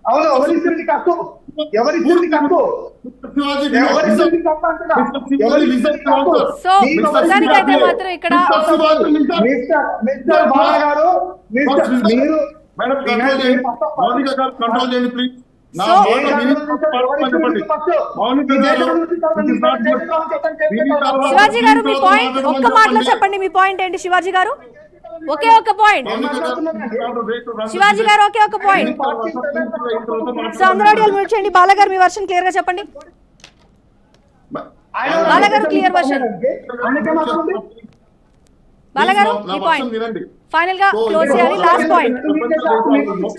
అవును ఎవరిస్తుంది కక్కు ఎవరిస్తుంది కక్కు సో మొత్తానికైతే మాత్రం ఇక్కడ మిస్టర్ బాలా గారు మీరు కంట్రోల్ చేయండి ప్లీజ్. శివాజీ గారు మీ పాయింట్ ఒక్క మాటలో చెప్పండి. మీ పాయింట్ ఏంటి శివాజీ గారు? ఒకే ఒక పాయింట్ శివాజీ గారు, ఒకే ఒక పాయింట్. సో అందరూ మ్యూట్ చేయండి. బాలగారు మీ వర్షన్ క్లియర్ గా చెప్పండి. బాలగారు క్లియర్ వర్షన్. బాలగారు మీ పాయింట్ ఫైనల్ గా క్లోజ్ చేయాలి. లాస్ట్ పాయింట్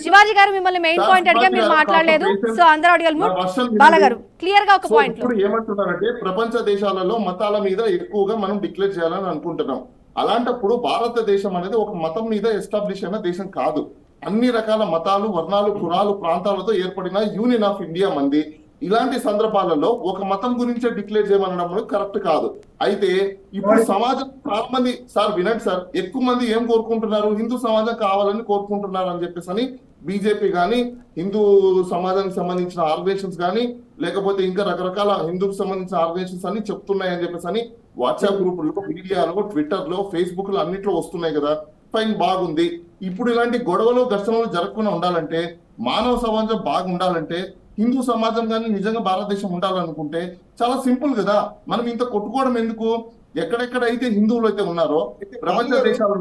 శివాజీ గారు మిమ్మల్ని మెయిన్ పాయింట్ అడిగా మీరు మాట్లాడలేదు. సో అందరూ అడిగారు మ్యూట్. బాలగారు క్లియర్ గా ఒక పాయింట్. ఇప్పుడు ఏమంటున్నారంటే ప్రపంచ దేశాలలో మతాల మీద ఎక్కువగా మనం డిక్లేర్ చేయాలని అనుకుంటున్నాం. అలాంటప్పుడు భారతదేశం అనేది ఒక మతం మీద ఎస్టాబ్లిష్ అయిన దేశం కాదు. అన్ని రకాల మతాలు, వర్ణాలు, కులాలు, ప్రాంతాలతో ఏర్పడిన యూనియన్ ఆఫ్ ఇండియా మంది. ఇలాంటి సందర్భాలలో ఒక మతం గురించే డిక్లేర్ చేయమనడం కరెక్ట్ కాదు. అయితే ఇప్పుడు సమాజం చాలా మంది సార్ వినండి సార్, ఎక్కువ మంది ఏం కోరుకుంటున్నారు, హిందూ సమాజం కావాలని కోరుకుంటున్నారు అని చెప్పేసి అని బీజేపీ కానీ హిందూ సమాజానికి సంబంధించిన ఆర్గనైజేషన్స్ కానీ లేకపోతే ఇంకా రకరకాల హిందూకి సంబంధించిన ఆర్గనైజేషన్స్ అని చెప్తున్నాయని చెప్పేసి అని వాట్సాప్ గ్రూపుల్లో, మీడియాలో, ట్విట్టర్ లో, ఫేస్బుక్ లో అన్నిట్లో వస్తున్నాయి కదా. ఫైన్, బాగుంది. ఇప్పుడు ఇలాంటి గొడవలు, ఘర్షణలు జరగకుండా ఉండాలంటే, మానవ సమాజం బాగుండాలంటే, హిందూ సమాజం కానీ నిజంగా భారతదేశం ఉండాలనుకుంటే చాలా సింపుల్ కదా. మనం ఇంత కొట్టుకోవడం ఎందుకు? ఎక్కడెక్కడైతే హిందువులు అయితే ఉన్నారో ప్రపంచ దేశాలు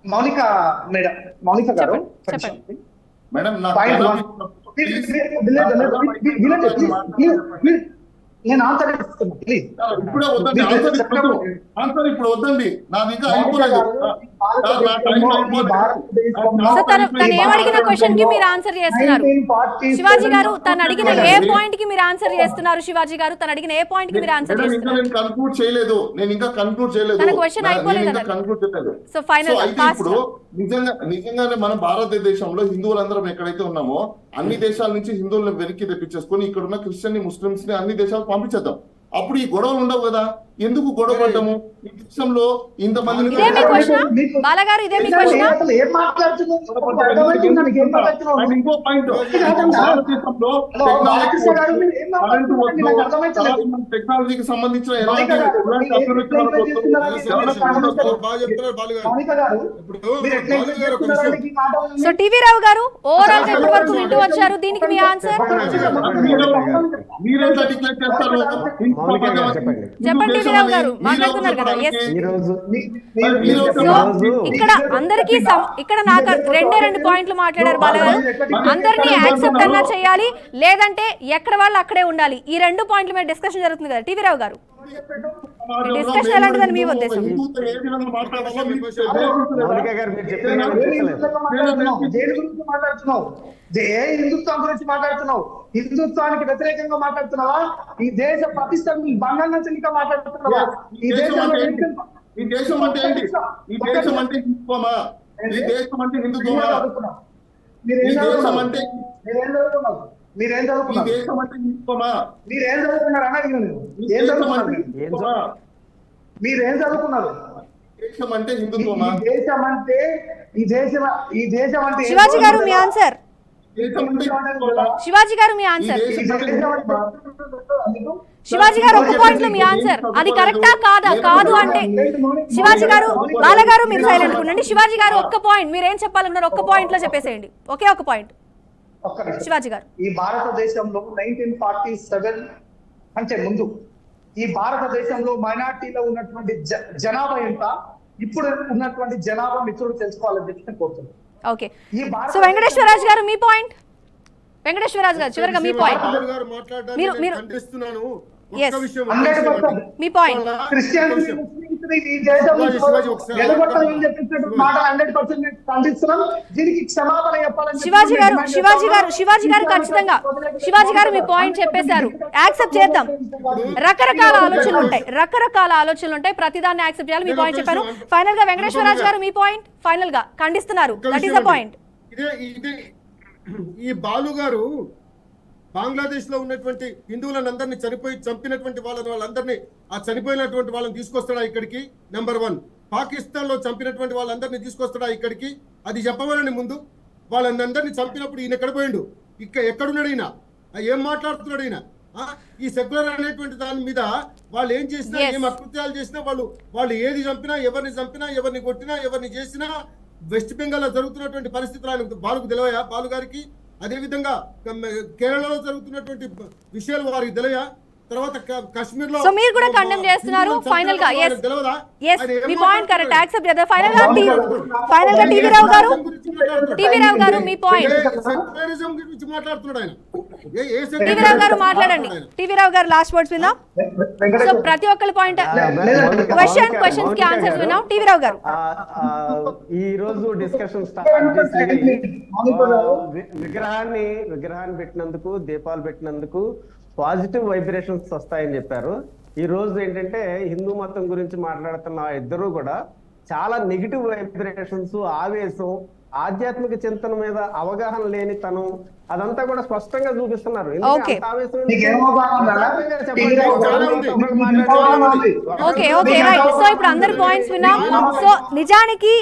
మౌనిక మేడం, మౌనిక గారు మేడం నేను ఆన్సర్ ఇస్తున్నా ప్లీజ్. ఇప్పుడే వద్దండి, ఆన్సర్ ఇప్పుడు వద్దండి, నాది ఇంకా అయిపోలేదు. తను ఏమడిగిన క్వశ్చన్ కి మీరు ఆన్సర్ చేస్తున్నారు శివాజీ గారు. తను అడిగిన ఏ పాయింట్ కి మీరు ఆన్సర్ చేస్తున్నారు శివాజీ గారు? తను అడిగిన ఏ పాయింట్ కి మీరు ఆన్సర్ చేస్తున్నారు? నేను కన్క్లూడ్ చేయలేదు, నేను ఇంకా కన్క్లూడ్ చేయలేదు. తన క్వశ్చన్ అయిపోలేదు. సో ఫైనల్ ఇప్పుడు నిజంగానే మన భారతదేశంలో హిందువులందరం ఎక్కడైతే ఉన్నామో అన్ని దేశాల నుంచి హిందువులను వెనక్కి తెప్పించేసుకొని ఇక్కడ ఉన్న క్రిస్టియన్ ని, ముస్లింస్ ని అన్ని దేశాలకు పంపించేద్దాం. అప్పుడు ఈ గొడవలు ఉండవు కదా. ఎందుకు గొడవ పడ్డాము? ఈ దేశంలో ఇంతమంది బాలగారు ఇదే మీ క్వశ్చన్. ఇంకో పాయింట్, టెక్నాలజీకి సంబంధించిన సో టీవీ రావు గారు ఓవరాల్ ఎప్పటి వరకు వింటూ వచ్చారు, దీనికి మీ ఆన్సర్ మీరెట్లా డిక్లేర్ చేస్తారు? చెప్పండి టీవీ రావు గారు, మాట్లాడుతున్నారు కదా. ఇక్కడ అందరికీ ఇక్కడ నాకు రెండు పాయింట్లు మాట్లాడారు బాలగారు. అందరినీ యాక్సెప్ట్ అన్నా చేయాలి, లేదంటే ఎక్కడ వాళ్ళు అక్కడే ఉండాలి. ఈ రెండు పాయింట్ల మీద డిస్కషన్ జరుగుతుంది కదా టీవీ రావు గారు. డిస్కషన్ ఎలాంటిదని మీ ఉద్దేశం? హిందుత్వం గురించి మాట్లాడుతున్నావు, హిందుత్వానికి వ్యతిరేకంగా మాట్లాడుతున్నావా? ఈ దేశ ప్రతిష్టని బంధం నుంచి ఇంకా మాట్లాడుతున్నావా? ఈ దేశం అంటే ఏంటి? ఈ దేశం అంటే ఏంటి? ఈ దేశం అంటే హిందుత్వమా? ఈ దేశం అంటే హిందుత్వమా? మీరేం చదువుకున్నారు? మీరేం చదువుకున్నారు? ఈ దేశం అంటే హిందుత్వమా? మీరేం చదువుకున్నారు అన్న? ఏం చదువుకున్నారు? మీరేం చదువుకున్నారు? దేశం అంటే హిందుత్వమా? దేశం అంటే ఈ దేశం అంటే శివాజీ గారు మీ ఆన్సర్. శివాజీ గారు మీ ఆన్సర్. శివాజీ గారు ఒక పాయింట్ లో మీ ఆన్సర్ అది కరెక్టా కాదా? కాదు అంటే శివాజీ గారు, బాలగారు మీరు సైలెంట్ ఉండండి. శివాజీ గారు ఒక్క పాయింట్ మీరు ఏం చెప్పాలన్నారు ఒక్క పాయింట్ లో చెప్పేసేయండి. ఒకే ఒక పాయింట్ శివాజీ గారు. ఈ భారతదేశంలో 1947 అంటే ముందు ఈ భారతదేశంలో మైనార్టీలో ఉన్నటువంటి జనాభా ఎంత, ఇప్పుడు ఉన్నటువంటి జనాభా మిత్రులు తెలుసుకోవాలని చెప్పి నేను కోరుతున్నాను. ఓకే, సో వెంకటేశ్వరరాజు గారు మీ పాయింట్. వెంకటేశ్వరరాజు గారు చివరిగా మీ పాయింట్. మీరు మీ పాయింట్. ఈ దేశంలో శివాజీ ఒకసారి వెలుగొట్టాలని చెప్పినటువంటి మాటలు 100% నేను ఖండిస్తున్నాం. దీనికి క్షమాపణ చెప్పాలని శివాజీ గారు ఖచ్చితంగా శివాజీ గారు మీ పాయింట్ చెప్పేశారు, యాక్సెప్ట్ చేద్దాం. రకరకాల ఆలోచనలు ఉంటాయి, ప్రతిదాన్ని యాక్సెప్ట్ చేయాలి. మీ పాయింట్ చెప్పారు. ఫైనల్ గా వెంకటేశ్వరరాజు గారు మీ పాయింట్ ఫైనల్ గా ఖండిస్తున్నారు. That is the point. ఇదే ఈ బాలు గారు బంగ్లాదేశ్ లో ఉన్నటువంటి హిందువులను అందరినీ చంపినటువంటి వాళ్ళందరినీ ఆ చనిపోయినటువంటి వాళ్ళని తీసుకొస్తాడా ఇక్కడికి? నెంబర్ 1. పాకిస్తాన్ లో చంపినటువంటి వాళ్ళందరినీ తీసుకొస్తాడా ఇక్కడికి? అది చెప్పమనండి ముందు. వాళ్ళందరినీ చంపినప్పుడు ఈయన ఎక్కడ పోయిండు? ఎక్కడున్నాడు ఈయన? ఏం మాట్లాడుతున్నాడు ఈయన? ఈ సెక్యులర్ అనేటువంటి దాని మీద వాళ్ళు ఏం చేసినా, ఏం అకృత్యాలు చేసినా, వాళ్ళు ఏది చంపినా, ఎవరిని కొట్టినా, ఎవరిని చేసినా వెస్ట్ బెంగాల్ లో జరుగుతున్నటువంటి పరిస్థితులు ఆయన బాలుకు తెలియయా? బాలు గారికి అదే విధంగా కేరళలో జరుగుతున్నటువంటి విషయాలు వారికి తెలియయా? తర్వాత కాశ్మీర్ లో సో మీరు కూడా కండెమ్ చేస్తున్నారు. ఫైనల్ గా yes మీ పాయింట్ కరెక్ట్, యాక్సెప్ట్ చేద్దాం. ఫైనల్ గా టీవీ రావు గారు మీ పాయింట్. సెక్యులరిజం గురించి మాట్లాడుతున్నాడు ఆయన. టీవీ రావు గారు మాట్లాడండి. టీవీ రావు గారు లాస్ట్ వర్డ్స్ విందాం. సో ప్రతి ఒక్కరి పాయింట్ క్వశ్చన్స్ కి ఆన్సర్స్ విన్నాం. టీవీ రావు గారు ఈ రోజు డిస్కషన్ స్టార్ట్ చేసి విగ్రహాన్ని పెట్టినందుకు, దీపాలు పెట్టినందుకు పాజిటివ్ వైబ్రేషన్స్ వస్తాయని చెప్పారు. ఈ రోజు ఏంటంటే హిందూ మతం గురించి మాట్లాడుతున్న ఇద్దరు కూడా చాలా నెగిటివ్ వైబ్రేషన్స్, ఆవేశం, ఆధ్యాత్మిక చింతన మీద అవగాహన లేని తను అదంతా కూడా స్పష్టంగా చూపిస్తున్నారు. సో ఇప్పుడు అందరి పాయింట్స్ విన్నాం. సో నిజానికి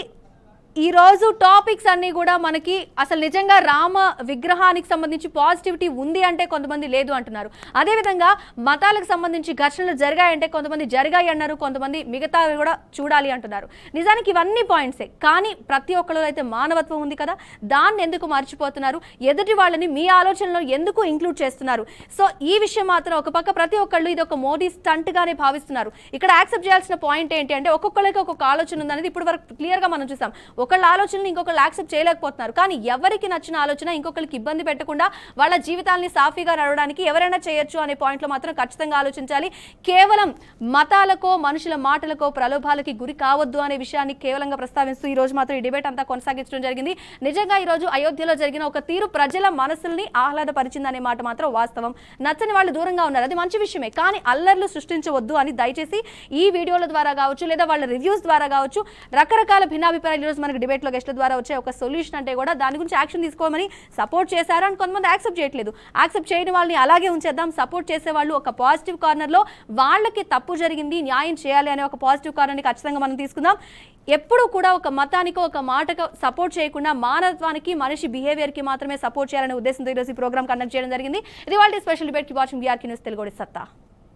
ఈ రోజు టాపిక్స్ అన్ని కూడా మనకి అసలు నిజంగా రామ విగ్రహానికి సంబంధించి పాజిటివిటీ ఉంది అంటే కొంతమంది లేదు అంటున్నారు. అదేవిధంగా మతాలకు సంబంధించి ఘర్షణలు జరిగాయంటే కొంతమంది జరిగాయి అన్నారు, కొంతమంది మిగతా కూడా చూడాలి అంటున్నారు. నిజానికి ఇవన్నీ పాయింట్సే, కానీ ప్రతి ఒక్కరిలో అయితే మానవత్వం ఉంది కదా, దాన్ని ఎందుకు మర్చిపోతున్నారు? ఎదుటి వాళ్ళని మీ ఆలోచనలో ఎందుకు ఇంక్లూడ్ చేస్తున్నారు? సో ఈ విషయం మాత్రం ఒక పక్క ప్రతి ఒక్కళ్ళు ఇది ఒక మోడీ స్టంట్ గానే భావిస్తున్నారు. ఇక్కడ యాక్సెప్ట్ చేయాల్సిన పాయింట్ ఏంటి అంటే ఒక్కొక్కరికి ఒక్కొక్క ఆలోచన ఉందనేది ఇప్పటి వరకు క్లియర్ గా మనం చూసాం. ఒకళ్ళ ఆలోచనలు ఇంకొకళ్ళు యాక్సెప్ట్ చేయలేకపోతున్నారు. కానీ ఎవరికి నచ్చిన ఆలోచన ఇంకొకరికి ఇబ్బంది పెట్టకుండా వాళ్ళ జీవితాలని సాఫీగా నడవడానికి ఎవరైనా చేయొచ్చు అనే పాయింట్లో మాత్రం ఖచ్చితంగా ఆలోచించాలి. కేవలం మతాలకో మనుషుల మాటలకో ప్రలోభాలకి గురి కావద్దు అనే విషయాన్ని కేవలంగా ప్రస్తావిస్తూ ఈ రోజు మాత్రం ఈ డిబేట్ అంతా కొనసాగించడం జరిగింది. నిజంగా ఈ రోజు అయోధ్యలో జరిగిన ఒక తీరు ప్రజల మనసుల్ని ఆహ్లాదపరిచిందనే మాట మాత్రం వాస్తవం. నచ్చని వాళ్ళు దూరంగా ఉన్నారు, అది మంచి విషయమే. కానీ అల్లర్లు సృష్టించవద్దు అని దయచేసి ఈ వీడియోల ద్వారా కావచ్చు, లేదా వాళ్ళ రివ్యూస్ ద్వారా కావచ్చు, రకరకాల భిన్నాభిప్రాయాలు ఈరోజు మనకి డిబేట్లో గెస్ట్ల ద్వారా వచ్చే ఒక సొల్యూషన్ అంటే కూడా దాని గురించి యాక్షన్ తీసుకోమని సపోర్ట్ చేశారు అని కొంతమంది యాక్సెప్ట్ చేయట్లేదు. యాక్సెప్ట్ చేయని వాళ్ళని అలాగే ఉంచేద్దాం. సపోర్ట్ చేసే వాళ్ళు ఒక పాజిటివ్ కార్నర్లో వాళ్ళకి తప్పు జరిగింది, న్యాయం చేయాలి అనే ఒక పాజిటివ్ కార్నర్ని ఖచ్చితంగా మనం తీసుకుందాం. ఎప్పుడూ కూడా ఒక మతానికో ఒక మాటకో సపోర్ట్ చేయకుండా మానవత్వానికి, మనిషి బిహేవియర్కి మాత్రమే సపోర్ట్ చేయాలనే ఉద్దేశంతో ఈరోజు ఈ ప్రోగ్రామ్ కండక్ట్ చేయడం జరిగింది. ఇది వాళ్ళ special debate. Watching BRK news Telugu సత్తా.